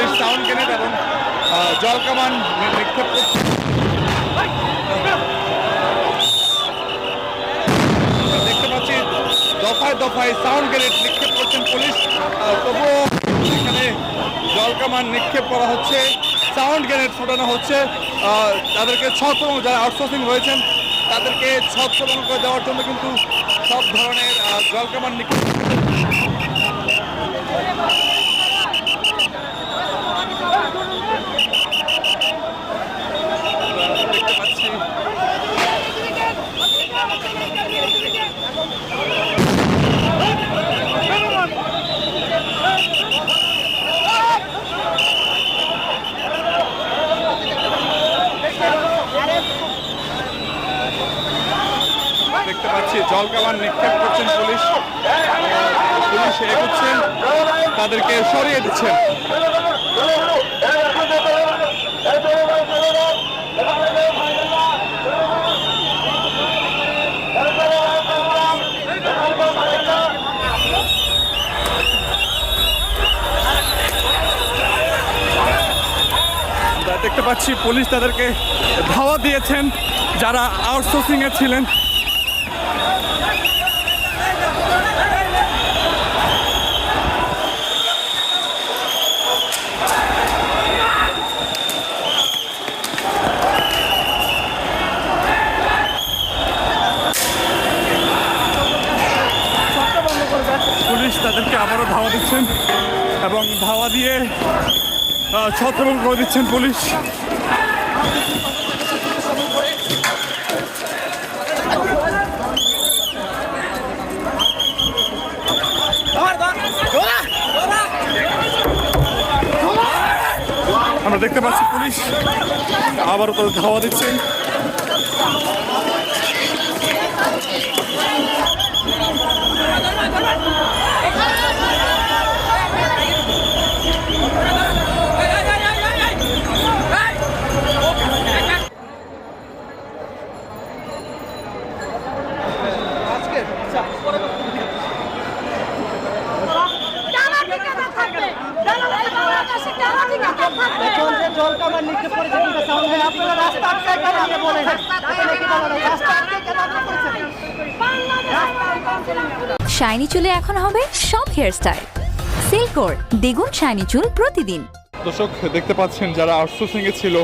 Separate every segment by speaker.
Speaker 1: Police sound grenade এবং জলকামান নিক্ষেপ করছে। দেখতে পাচ্ছি দফায় দফায় সাউন্ড গ্রেনেড নিক্ষেপ করছেন পুলিশ, তবুও এখানে জলকামান নিক্ষেপ করা হচ্ছে, সাউন্ড গ্রেনেড ফোটানো হচ্ছে। তাদেরকে ছত্রভঙ্গ, যারা আউটসোর্সিং রয়েছেন তাদেরকে ছত্রভঙ্গ করে দেওয়ার জন্য কিন্তু সব ধরনের জলকামান নিক্ষেপ দেখতে পাচ্ছি। দেখতে পাচ্ছি জলকামান নিক্ষেপ করছেন পুলিশ, পুলিশ এগোচ্ছেন, তাদেরকে সরিয়ে দিচ্ছেন। দেখতে পাচ্ছি পুলিশ তাদেরকে ধাওয়া দিয়েছেন যারা আউটসোর্সিং এ ছিলেন। পুলিশ তাদেরকে আবারও ধাওয়া দিচ্ছেন এবং ধাওয়া দিয়ে ছত্রভঙ্গ করে দিচ্ছেন পুলিশ। আমরা দেখতে পাচ্ছি পুলিশ আবারও তাদের ধাওয়া দিচ্ছেন।
Speaker 2: শাইনি চুলে এখন হবে সব হেয়ারস্টাইল। সিল্কোর দ্বিগুণ শাইনি চুল প্রতিদিন।
Speaker 1: দর্শক দেখতে পাচ্ছেন যারা আউটসোর্সিং এ ছিল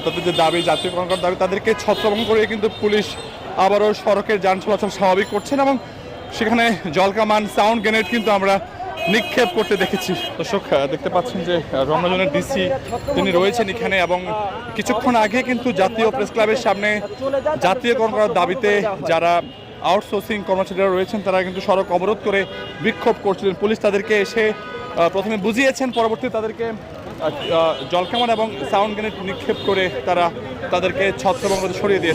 Speaker 1: তাদের যে দাবি, জাতীয়করণ করার দাবি, তাদেরকে ছত্রভঙ্গ করে কিন্তু পুলিশ আবারও সড়কের যান চলাচল স্বাভাবিক করছেন এবং সেখানে জলকামান, সাউন্ড গ্রেনেড কিন্তু আমরা নিক্ষেপ করতে দেখেছি। দর্শক দেখতে পাচ্ছেন যে রমনাজনের ডিসি তিনি রয়েছেন এখানে এবং কিছুক্ষণ আগে কিন্তু জাতীয় প্রেস ক্লাবের সামনে জাতীয়করণ করার দাবিতে যারা আউটসোর্সিং কর্মচারীরা রয়েছেন তারা কিন্তু সড়ক অবরোধ করে বিক্ষোভ করছিলেন। পুলিশ তাদেরকে এসে প্রথমে বুঝিয়েছেন, পরবর্তীতে তাদেরকে জলকামান এবং সাউন্ড গ্রেনেড নিক্ষেপ করে তাদেরকে ছত্রভঙ্গ সরিয়ে দিয়েছে।